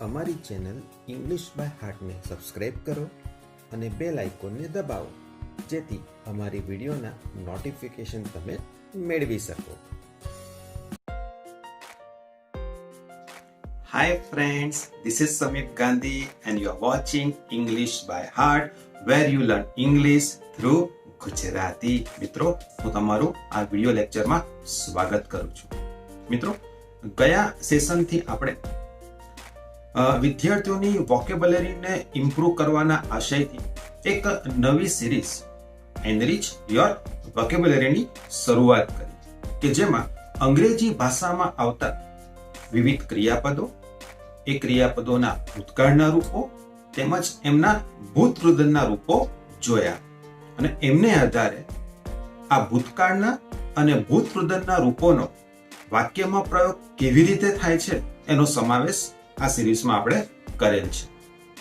અમારી channel English by હાર્ટને subscribe કરો અને બેલ આઇકોનને દબાવો, જેથી અમારી વિડીયોના નોટિફિકેશન તમે મેળવી શકો. Hi friends, this is Samit Gandhi and you are watching English by Heart, where you learn English through Gujarati. મિત્રો, હું તમારું આ વિડિયો લેક્ચરમાં સ્વાગત કરું છું. મિત્રો, ગયા સેશનથી આપણે વિદ્યાર્થીઓની વોકેબ્યુલરીને ઇમ્પ્રૂવ કરવાના આશયથી એક નવી સિરીઝ એનરીચ યોર વોકેબ્યુલરીની શરૂઆત કરી, કે જેમાં અંગ્રેજી ભાષામાં આવતા વિવિધ ક્રિયાપદો, એ ક્રિયાપદોના ભૂતકાળના રૂપો તેમજ એમના ભૂતવૃદ્ધના રૂપો જોયા, અને એમને આધારે આ ભૂતકાળના અને ભૂતવૃદ્ધના રૂપોનો વાક્યમાં પ્રયોગ કેવી રીતે થાય છે એનો સમાવેશ આ સિરીઝમાં આપણે કરેલ છે.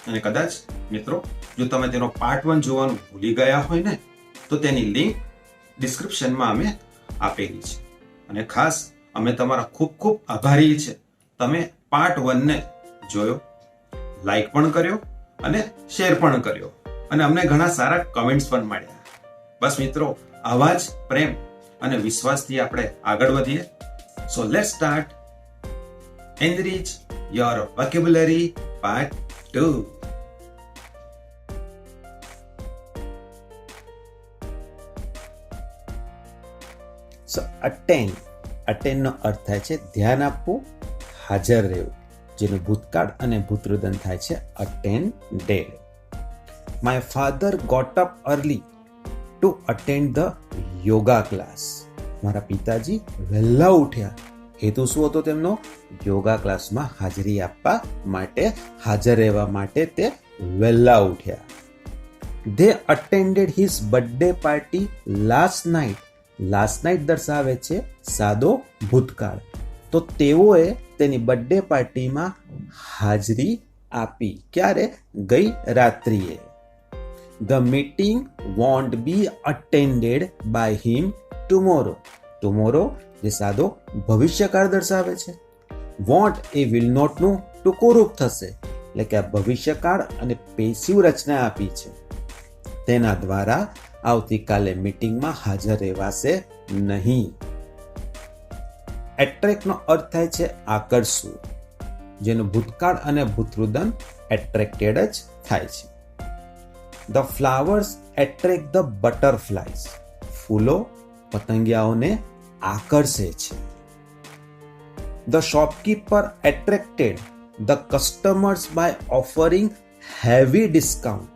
અને કદાચ મિત્રો, જો તમે તેનો પાર્ટ 1 જોવાનું ભૂલી ગયા હોય ને, તો તેની લિંક ડિસ્ક્રિપ્શનમાં અમે આપેલી છે. અને ખાસ અમે તમારા ખૂબ ખૂબ આભારી છે. તમે પાર્ટ 1 ને જોયો, લાઈક પણ કર્યો અને શેર પણ કર્યો, અને અમને ઘણા સારા કમેન્ટ્સ પણ મળ્યા. બસ મિત્રો, આવા જ પ્રેમ અને વિશ્વાસથી આપણે આગળ વધીએ. So let's start enrich your vocabulary part 2. So attend નો અર્થ થાય છે ધ્યાન આપવું, હાજર રહેવું, જેનું ભૂતકાળ અને ભૂતવૃદ્ધ થાય છે attended. My father got up early to attend the yoga class. મારા પિતાજી વહેલા ઉઠ્યા. હેતુ શું હતો તેમનો? યોગા ક્લાસમાં હાજરી આપવા માટે, હાજર રહેવા માટે તે વહેલા ઉઠ્યા. They attended his birthday party last night. Last night દર્શાવે છે સાદો ભૂતકાળ, તો તેઓએ તેની બર્થડે પાર્ટીમાં હાજરી આપી. ક્યારે? ગઈ રાત્રિએ. The meeting won't be attended by him tomorrow. Tomorrow જે સાદો ભવિષ્યકાળ દર્શાવે છે. વોન્ટ એ વિલ નોટનું ટૂંકું રૂપ થશે, એટલે કે આ ભવિષ્યકાળ અને પેસિવ રચના આપી છે. તેના દ્વારા આવતીકાલે મીટિંગમાં હાજર રહેવાશે નહીં. એટ્રેક્ટ નો અર્થ થાય છે આકર્ષવું, જેનું ભૂતકાળ અને ભૂતવૃદ્ધ એટ્રેક્ટેડ જ થાય છે. The flowers attract the butterflies. ફૂલો પતંગિયાઓને આકર્ષે છે. The shopkeeper attracted the customers by offering heavy discount.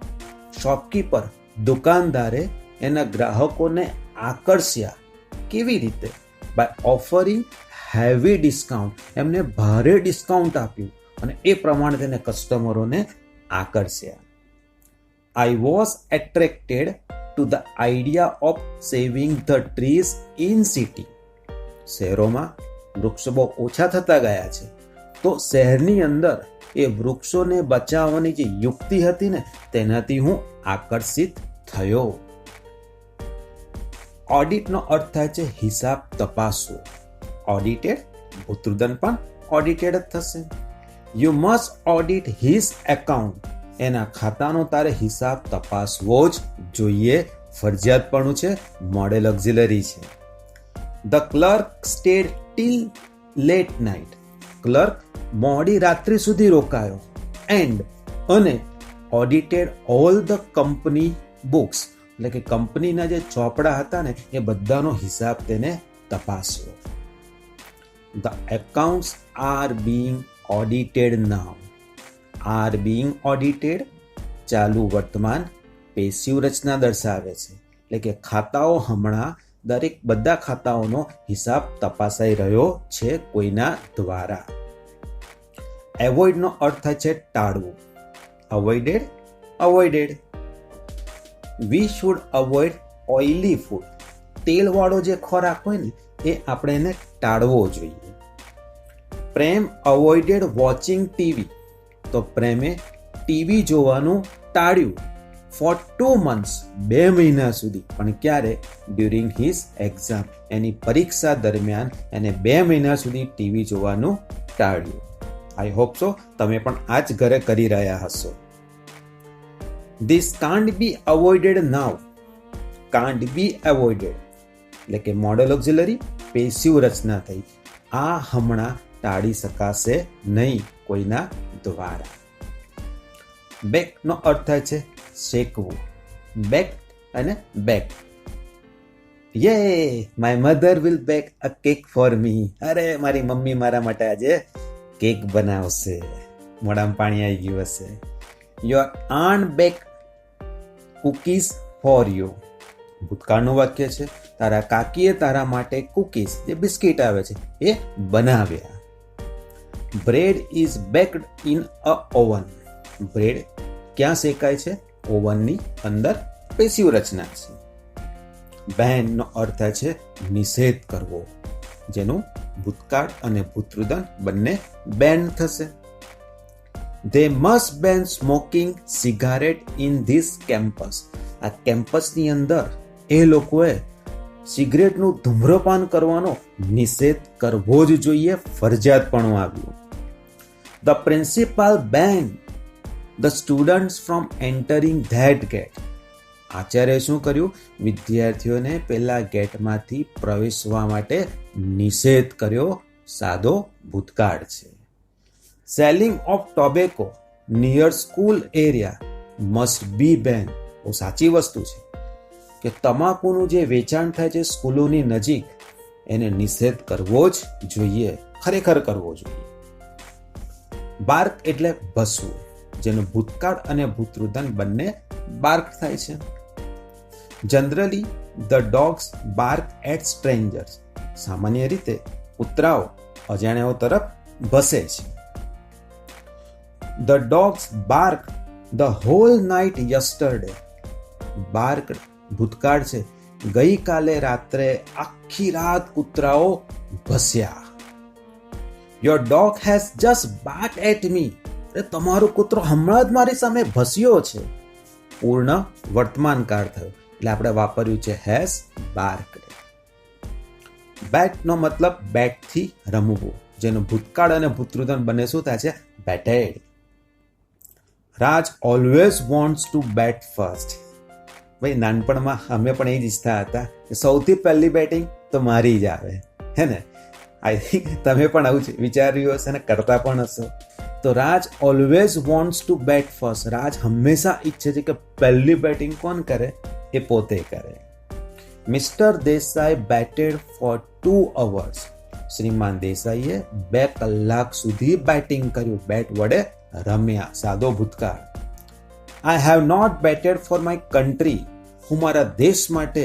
Shopkeeper દુકાનદારે એના ગ્રાહકોને આકર્ષ્યા. કેવી રીતે? By offering heavy discount. એમને ભારે ડિસ્કાઉન્ટ આપ્યું અને એ પ્રમાણે તેને કસ્ટમરોને આકર્ષ્યા. I was attracted to the idea of saving the trees in city. શહેરોમાં વૃક્ષો બહુ ઓછા થતા ગયા છે, તો શહેરની અંદર એ વૃક્ષોને બચાવવાની જે યુક્તિ હતી ને, તેનાથી હું આકર્ષિત થયો. ઓડિટનો અર્થ થાય છે હિસાબ તપાસવો. ઓડિટેડ ભૂતવૃદ્ધ પણ ઓડિટેડ જ થશે. You must audit his account. એના ખાતાનો તારે હિસાબ તપાસવો જ જોઈએ, ફરજિયાતપણું છે, મોડેલ ઓક્ઝિલરી છે. The clerk stayed till late night. Clerk મોડી રાત્રિ સુધી રોકાયો. એન્ડ અને audited all the company books. એટલે કે કંપનીના જે ચોપડા હતા ને, એ બધાનો હિસાબ તેને તપાસ્યો. The accounts are being audited now. Are being audited ચાલુ વર્તમાન પેસિવ રચના દર્શાવે છે, એટલે કે ખાતાઓ હમણાં બધા ખાતાઓનો હિસાબ તપાસાઈ રહ્યો છે કોઈના દ્વારા. એવોઇડ નો અર્થ થાય છે ટાળવું. Avoided. We should avoid oily food. તેલવાળો જે ખોરાક હોય ને, એ આપણે એને ટાળવો જોઈએ. Prem avoided watching TV. તો પ્રેમે ટીવી જોવાનું ટાળ્યું. ફોર 2 months 2 મહિના સુધી. પણ ક્યારે? ડ્યુરિંગ હિઝ એક્ઝામ, એની પરીક્ષા દરમિયાન એને 2 મહિના સુધી ટીવી જોવાનું ટાળ્યું. આઈ હોપ સો તમે પણ આ જ ઘરે કરી રહ્યા હશો. This can't be avoided now. Can't be avoided એટલે કે મોડલ ઓક્ઝિલરી પેસિવ રચના થઈ. આ હમણાં ટાળી શકાશે નહીં કોઈના દ્વારા. બેક નો અર્થ થાય છે શેકવું. બેક અને બેક. યે my mother will back a cake for me. અરે મારી મમ્મી મારા માટે આજે કેક બનાવશે. મોઢામાં પાણી આવી ગયું હશે. Your aunt bake cookies for you. ભૂતકાળનું વાક્ય છે. તારા કાકીએ તારા માટે કુકીઝ, જે બિસ્કિટ આવે છે, એ બનાવ્યા. Bread is backed in a oven. Bread ક્યાં શેકાય છે? ઓવનની અંદર. પેસિવ રચના છે. બેન નો અર્થ થાય છે નિષેધ કરવો, જેનું ભૂતકાળ અને ભૂતૃદન બંને બેન થશે. They must ban smoking cigarette in this campus. આ કેમ્પસની અંદર એ લોકોએ સિગરેટનું ધૂમ્રપાન કરવાનો નિષેધ કરવો જ જોઈએ, ફરજિયાતપણું આવ્યું. The principal banned the students from entering that gate. Acharya શું કર્યું? વિદ્યાર્થીઓને પેલા ગેટમાંથી પ્રવેશવા માટે નિષેધ કર્યો. સાદો ભૂતકાળ છે. Selling of tobacco near school area must be બેન. બહુ સાચી વસ્તુ છે કે તમાકુનું જે વેચાણ થાય છે સ્કૂલોની નજીક, એને નિષેધ કરવો જ જોઈએ, ખરેખર કરવો જોઈએ. બાર્ક એટલે ભસવું, જેનું ભૂતકાળ અને ભૂતૃદન બંને બાર્ક થાય છે. Generally the dogs bark at strangers. સામાન્ય રીતે કૂતરાઓ અજાણ્યાઓ તરફ ભસે છે. The dogs barked the whole night yesterday. Barked ભૂતકાળ છે. ગઈકાલે રાત્રે આખી રાત કૂતરાઓ ભસ્યા. Your dog has just barked at me. તમારો કૂતરો હમણાં જ મારી સામે ભસ્યો છે. પૂર્ણ વર્તમાન કાળ થયો એટલે આપણે વાપર્યું છે હેઝ બાર્કડ. બેટ નો મતલબ બેટ થી રમવું, જેનું ભૂતકાળ અને ભૂતૃદન બંને શું થાય છે? Batted. Raj always wants to bat first. ભાઈ નાનપણમાં અમે પણ એ જ ઈચ્છતા હતા કે સૌથી પહેલી બેટિંગ તો મારી જ આવે, હે ને? આઈ થિંક તમે પણ આવું વિચાર્યું હશે અને કરતા પણ હશો. તો Raj always wants to bat first. Raj હંમેશા ઈચ્છે છે કે પહેલી બેટિંગ કોણ કરે? એ પોતે કરે. Mister Desai batted for 2 hours. શ્રીમાન દેસાઈએ 2 કલાક સુધી બેટિંગ કર્યું. બેટ વડે રમ્યા. સાદો ભૂતકાળ. I have not batted for my country. હું મારા દેશ માટે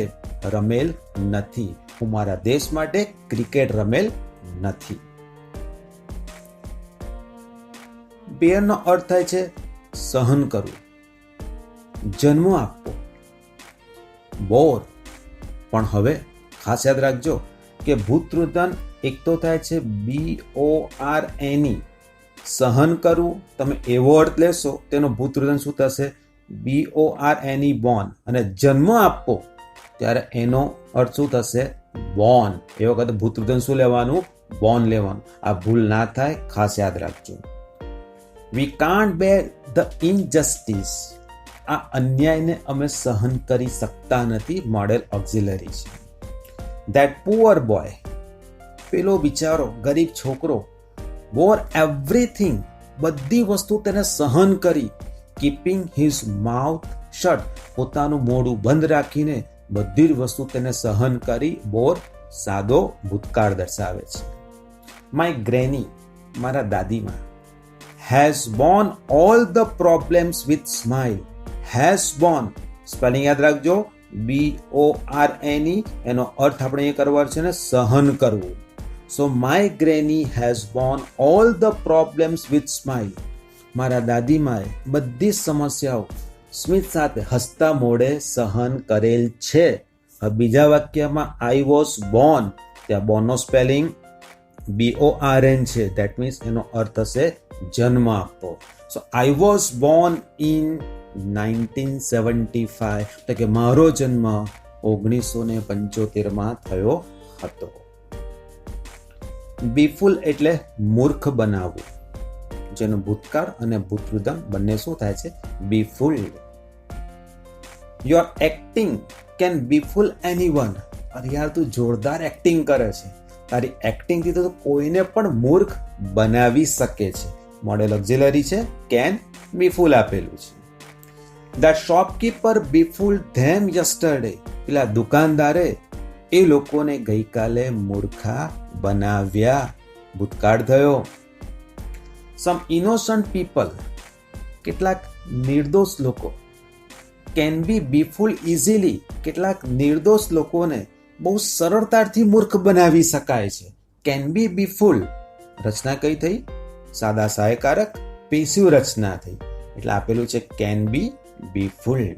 રમેલ નથી. હું મારા દેશ માટે ક્રિકેટ રમેલ નથી. બેર નો અર્થ થાય છે સહન કરવું, જન્મ આપવો. બોર. પણ હવે ખાસ યાદ રાખજો કે ભૂતૃદન એક તો થાય છે BORNE. સહન કરવું તમે એવો અર્થ લેશો તેનો ભૂતૃદન શું થશે? BORNE Born. અને જન્મ આપવો ત્યારે એનો અર્થ શું થશે? બોર્ન. એ વખતે ભૂતૃદન શું લેવાનું? બોર્ન લેવાનું. આ ભૂલ ના થાય, ખાસ યાદ રાખજો. We can't bear the injustice. આ અન્યાયને અમે સહન કરી શકતા નથી. મોડેલ ઓક્ઝિલરી છે. That poor boy. પેલો બિચારો ગરીબ છોકરો bore everything. બધી વસ્તુ તેને સહન કરી. Keeping his mouth shut. પોતાનું મોઢું બંધ રાખીને બધી જ વસ્તુ તેને સહન કરી. બોર સાદો ભૂતકાળ દર્શાવે છે. My granny. મારા દાદીમાં has borne all the problems with smile. Has borne spelling યાદ રાખજો. BORNE. એનો અર્થ આપણે એ કરવાનો છે ને સહન કરવું. So my granny has borne all the problems with smile. મારા દાદીમાએ બધી સમસ્યાઓ સ્મિત સાથે હસતા મોઢે સહન કરેલ છે. હવે બીજા વાક્યમાં I was born. ત્યાં born નો સ્પેલિંગ BORN છે. ધેટ મીન્સ એનો અર્થ હશે જન્મ આપવો. So I was born in 1975, એટલે કે મારો જન્મ 1975 થયો હતો. બીફુલ એટલે મૂર્ખ બનાવવું, જેનું ભૂતકાળ અને ભૂતૃદમ બંને શું થાય છે? Befooled. Your acting can befool anyone. અરે યાર, તું જોરદાર એક્ટિંગ કરે છે. તારી એક્ટિંગથી તો કોઈને પણ મૂર્ખ બનાવી શકે છે. મોડેલ ઓક્ઝિલરી છે, કેન બીફુલ આપેલું છે. The shopkeeper befool them yesterday. પેલા દુકાનદારે એ લોકોને ગઈકાલે મૂર્ખા બનાવ્યા, ભૂતકાળ થયો. Some innocent people. કેટલાક નિર્દોષ લોકો. Can be befool easily. કેટલાક નિર્દોષ લોકોને બહુ સરળતાથી મૂર્ખ બનાવી શકાય છે. Can be બીફુલ. રચના કઈ થઈ? સાદા સહાયકારક પેસિવ રચના થઈ, એટલે આપેલું છે કેન બી બીફુલ્ડ.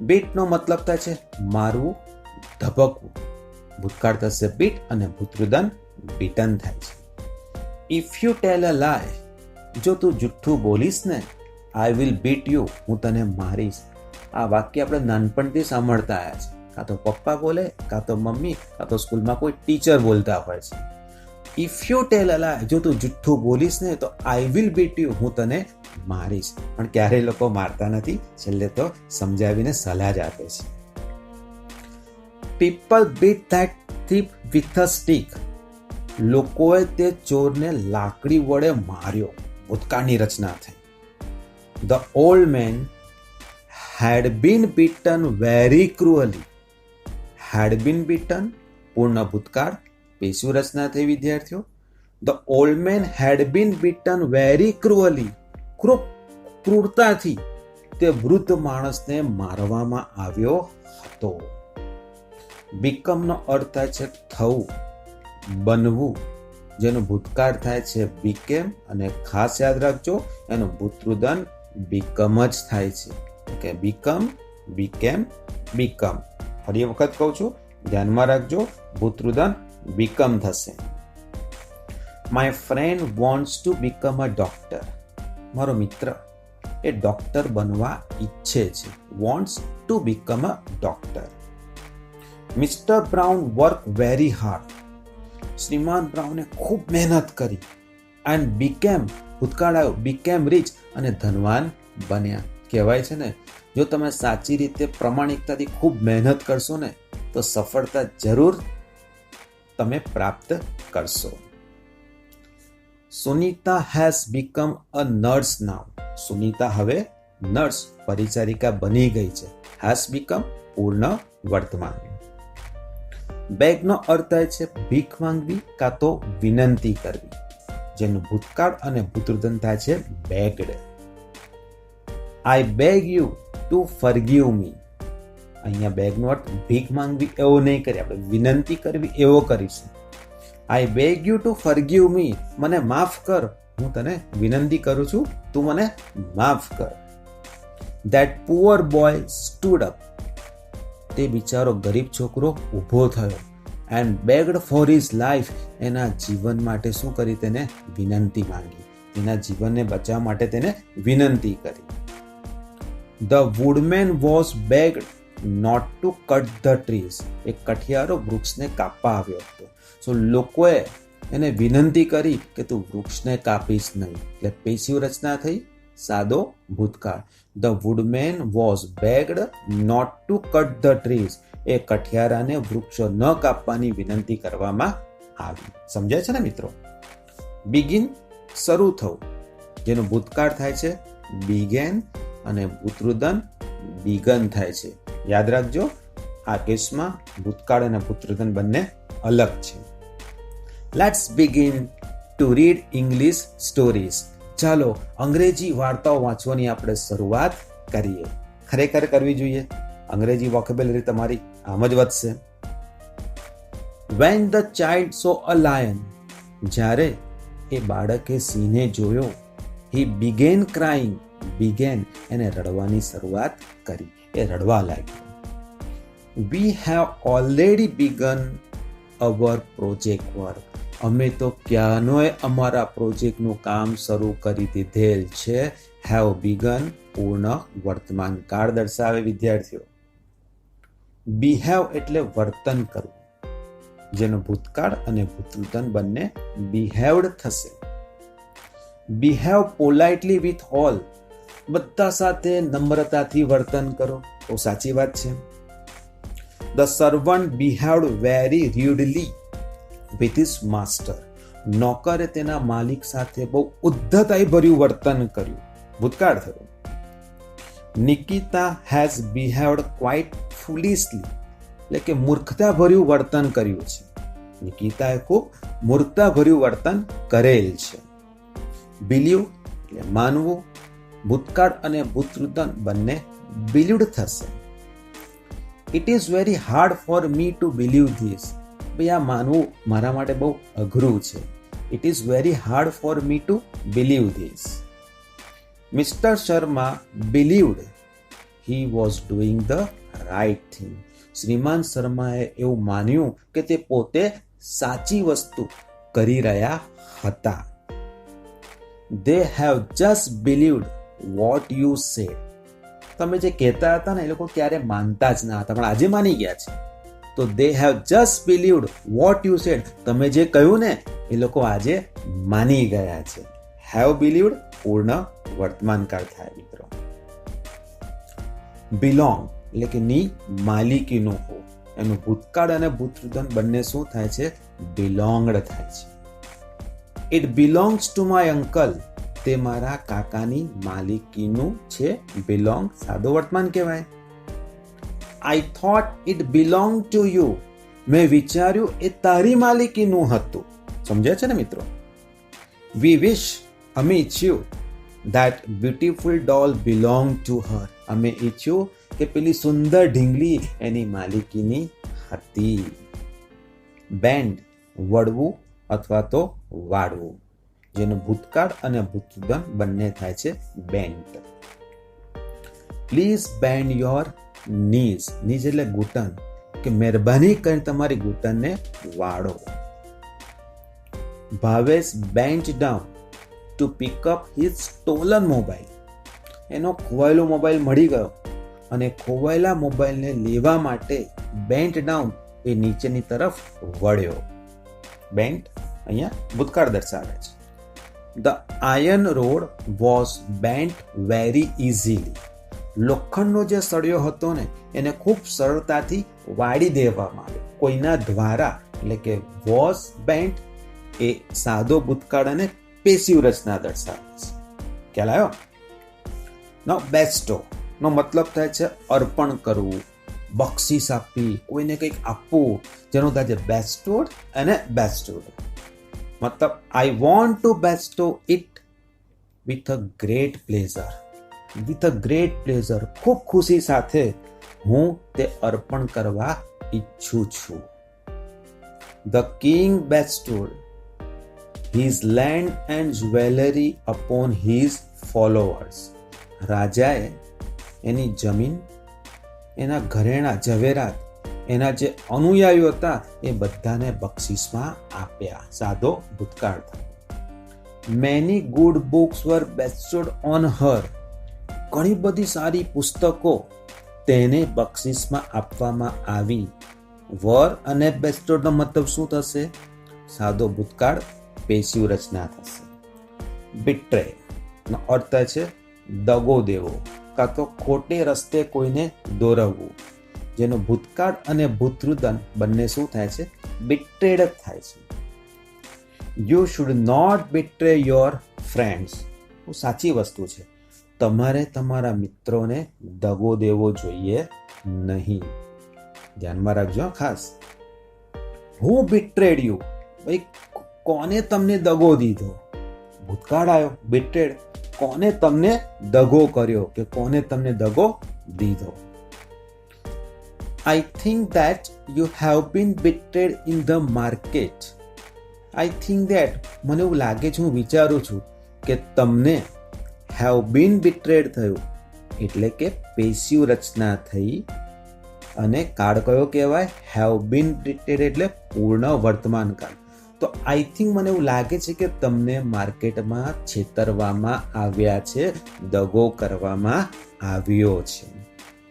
બીટ નો મતલબ થાય છે મારવું, ધબકવું. ભૂતકાળ થશે બીટ અને ભૂતૃદન બીટન થાય છે. ઇફ યુ ટેલ અ લાય. જો તું જુઠ્ઠું બોલીશ ને, આઈ વિલ બીટ યુ. હું તને મારીશ. આ વાક્ય આપણે નાનપણથી સાંભળતા આવ્યા છે. કાં તો પપ્પા બોલે, કાં તો મમ્મી, કાં તો સ્કૂલમાં કોઈ ટીચર બોલતા હોય છે. ઇફ યુ ટેલ અ લાય. જો તું જુઠ્ઠું બોલીશ ને તો આઈ વિલ બીટ યુ. હું તને મારીશ. પણ ક્યારેય લોકો મારતા નથી, છેલ્લે તો સમજાવીને સલાહ જ આપે છે. People bit that thief with a stick. લોકોએ તે ચોરને લાકડી વડે માર્યો. ભૂતકાળની રચના થઈ. The old man had been beaten very cruelly. had been beaten પૂર્ણ ભૂતકાળ, પેશુ રચના થઈ વિદ્યાર્થીઓ. The old man had been beaten very cruelly. ક્રૂરતાથી તે વૃદ્ધ માણસને મારવામાં આવ્યો હતો. બીકમ નો અર્થ થાય છે થવું, બનવું, જેનું ભૂતકાળ થાય છે બીકેમ, અને ખાસ યાદ રાખજો એનું ભૂતૃદન બીકમ જ થાય છે. કે બીકમ, બીકેમ, બીકમ. ફરી વખત કહું છું, ધ્યાનમાં રાખજો, ભૂતૃદન બીકમ થશે. My friend wants to become a doctor. મારો મિત્ર એ ડોક્ટર બનવા ઈચ્છે છે. Wants to become a doctor. Mister Brown work very hard. શ્રીમાન બ્રાઉને ખૂબ મહેનત કરી. એન્ડ બીકેમ, ભૂતકાળ આવ્યો, બીકેમ રીચ, અને ધનવાન બન્યા. કહેવાય છે ને, જો તમે સાચી રીતે પ્રમાણિકતાથી ખૂબ મહેનત કરશો ને તો સફળતા જરૂર તમે પ્રાપ્ત કરશો. Sunita has become a nurse now. Sunita હવે નર્સ, પરિચારિકા બની ગઈ છે. હેઝ બીકમ પૂર્ણ વર્તમાન. બેગનો અર્થ થાય છે ભીખ માંગવી કાં તો વિનંતી કરવી, જેનું ભૂતકાળ અને ભૂતૃદન થાય છે બેગ્ડ. I beg you to forgive me. અહીંયા બેગનો અર્થ ભીખ માંગવી એવો નહીં કરીએ, આપણે વિનંતી કરવી એવો કરીશું. I beg you to forgive me. મને માફ કર, હું તને વિનંતી કરું છું, તું મને માફ કર. That poor boy stood up. તે બિચારો ગરીબ છોકરો ઊભો થયો. And begged for his life. એના જીવન માટે શું કરી? તેને વિનંતી માંગી. એના જીવનને બચાવવા માટે તેને વિનંતી કરી. The woodman was begged not to cut the trees. એક કઠિયારો વૃક્ષને કાપવા આવ્યો હતો. સો લોકોએ એને વિનંતી કરી કે તું વૃક્ષને કાપીશ નહીં. એટલે પેસિવ રચના થઈ, સાદો ભૂતકાળ. The woodman was begged not to cut the trees. એ કઠિયારાને વૃક્ષો ન કાપવાની વિનંતી કરવામાં આવી. સમજાય છે ને મિત્રો? બિગિન, શરૂ થવું, જેનું ભૂતકાળ થાય છે began અને ભૂતૃદન બીગન થાય છે. યાદ રાખજો, આ કેસમાં ભૂતકાળ અને ભૂતૃદન બંને અલગ છે. Let's begin two read English stories. ચાલો અંગ્રેજી વાર્તાઓ વાંચવાની આપણે શરૂઆત કરીએ. ખરેખર કરવી જોઈએ, અંગ્રેજી વોકેબ્યુલરી તમારી આમ જ વધશે. When the child saw a lion. જ્યારે એ બાળકે સિંહને જોયો. He began crying. began એને રડવાની શરૂઆત કરી. એ રડવા લાગ્યો. We have already begun our project work. અમે તો ક્યાંનોય અમારા પ્રોજેક્ટનું કામ શરૂ કરી દીધેલ છે. હેવ બીગન પૂર્ણ વર્તમાન કાળ દર્શાવે વિદ્યાર્થીઓ. બિહેવ એટલે વર્તન કરવું, જેનું ભૂતકાળ અને ભૂતૃદન બંને બિહેવડ થશે. બિહેવ પોલાઇટલી વિથ ઓલ, બધા સાથે નમ્રતાથી વર્તન કરો. બહુ સાચી વાત છે. The servant behaved very rudely with his master, નોકરે તેના માલિક સાથે બહુ ઉદ્ધતાઈ ભર્યું વર્તન કર્યું. ભૂતકાળ થયું. નિકિતા હેઝ બિહેવડ ક્વાઇટ ફુલિશલી, એટલે કે મૂર્ખતા ભર્યું વર્તન કર્યું છે. નિકિતાએ ખૂબ મૂર્ખતા ભર્યું વર્તન કરેલ છે. બિલીવ એટલે માનવું, ભૂતકાળ અને ભૂતૃદન બંને બિલીવડ થશે. It is very hard for me to believe this, ભાઈ આ માનવું મારા માટે બહુ અઘરું છે. It is very hard for me to believe this. Mister Sharma believed he was doing the right thing, શ્રીમાન શર્માએ એવું માન્યું કે તે પોતે સાચી વસ્તુ કરી રહ્યા હતા. They have just believed what you said. તમે જે કહેતા હતા ને એ લોકો ક્યારે માનતા જ ના હતા, પણ આજે માની ગયા છે. તો they have just believed what you said, તમે જે કહ્યું ને એ લોકો આજે માની ગયા છે. have believed પૂર્ણ વર્તમાન કાળ થાય મિત્રો. belong એટલે કે ની માલિકીનું હોવું, એનું ભૂતકાળ અને ભૂતૃદન બંને શું થાય છે? બિલોંગડ થાય છે. It belongs to my uncle, તે મારા કાકાની માલિકીનું છે. બિલોંગ સાદો વર્તમાન કહેવાય. I thought it belong to you, મેં વિચાર્યું એ તારી માલિકીનું હતું. સમજ્યા છે ને મિત્રો? વી વિશ, અમે ઈચ્છ્યું that beautiful doll belonged to her, અમે ઈચ્છ્યું કે પેલી સુંદર ઢીંગલી એની માલિકીની હતી. બેન્ડ વળવું અથવા તો વાળવું, જેનું ભૂતકાળ અને ભૂતૃદન બંને થાય છે bent. Please bend your knees, knees એટલે ઘૂંટણ, કે મહેરબાની કરીને તમારી ઘૂંટણને વાળો. Bhavesh bent down to pick up his stolen mobile, એનો ખોવાયેલો મોબાઈલ મળી ગયો અને ખોવાયેલા મોબાઈલને લેવા માટે બેન્ટ ડાઉન એ નીચેની તરફ વળ્યો. બેન્ટ અહીંયા ભૂતકાળ દર્શાવે છે. The iron road was bent very easily, લોખંડનો જે સળિયો હતો ને એને ખૂબ સરળતાથી વાળી દેવામાં આવ્યો કોઈના દ્વારા. એટલે કે વોઝ બેન્ટ એ સાદો ભૂતકાળ અને પેસિવ રચના દર્શાવે છે. ખ્યાલ આવ્યો? નો બેસ્ટો નો મતલબ થાય છે અર્પણ કરવું, બક્ષિસ આપવી, કોઈને કંઈક આપવું, જેનું થાય છે બેસ્ટોડ અને બેસ્ટોડ. મતલબ I want to bestow it with a great pleasure, with a great pleasure, ખૂબ ખુશી સાથે હું તે અર્પણ કરવા ઈચ્છું છું. The king bestowed his land and jewelry upon his followers, રાજાએ એની જમીન, એના ઘરેણા ઝવેરાત, એના જે અનુયાયીઓ હતા એ બધાને બક્ષિસમાં આપ્યા. સાદો ભૂતકાળ થાય. Many good books were bestowed on her, ઘણી બધી સારી પુસ્તકો તેને બક્ષિસમાં આપવામાં આવી. વર અને બેસ્ટોડનો મતલબ શું થશે? સાદો ભૂતકાળ પેસિવ રચના થશે. બિટ્રે નો અર્થ છે દગો દેવો કાં તો ખોટે રસ્તે કોઈને દોરવવું, જેનું ભૂતકાળ અને ભૂતૃદન બંને શું થાય છે? બિટ્રેડ જ થાય છે. You should not betray your friends, બહુ સાચી વસ્તુ છે. તમારે તમારા મિત્રોને દગો દેવો જોઈએ નહીં. ધ્યાનમાં રાખજો ખાસ. હુ બિટ્રેડ યુ, ભાઈ કોને તમને દગો દીધો? ભૂતકાળ આવ્યો, બિટ્રેડ. કોને તમને દગો કર્યો કે કોને તમને દગો દીધો? I think that you have been બિટ્રેડ in the market. I think that, મને એવું લાગે છે, હું વિચારું છું કે તમને હેવ બીન બિટ્રેડ થયું, એટલે કે પેસિવ રચના થઈ અને કાળ કયો કહેવાય? હેવ બીન બિટ્રેડ એટલે પૂર્ણ વર્તમાન કાળ. તો આઈ થિંક મને એવું લાગે છે કે તમને માર્કેટમાં છેતરવામાં આવ્યા છે, દગો કરવામાં આવ્યો છે.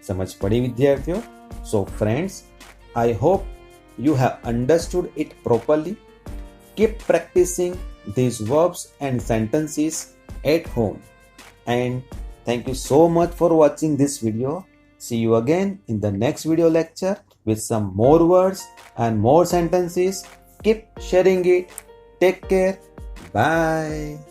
સમજ પડી વિદ્યાર્થીઓ? So friends, I hope you have understood it properly. Keep practicing these verbs and sentences at home. And thank you so much for watching this video. See you again in the next video lecture with some more words and more sentences. Keep sharing it. Take care. Bye.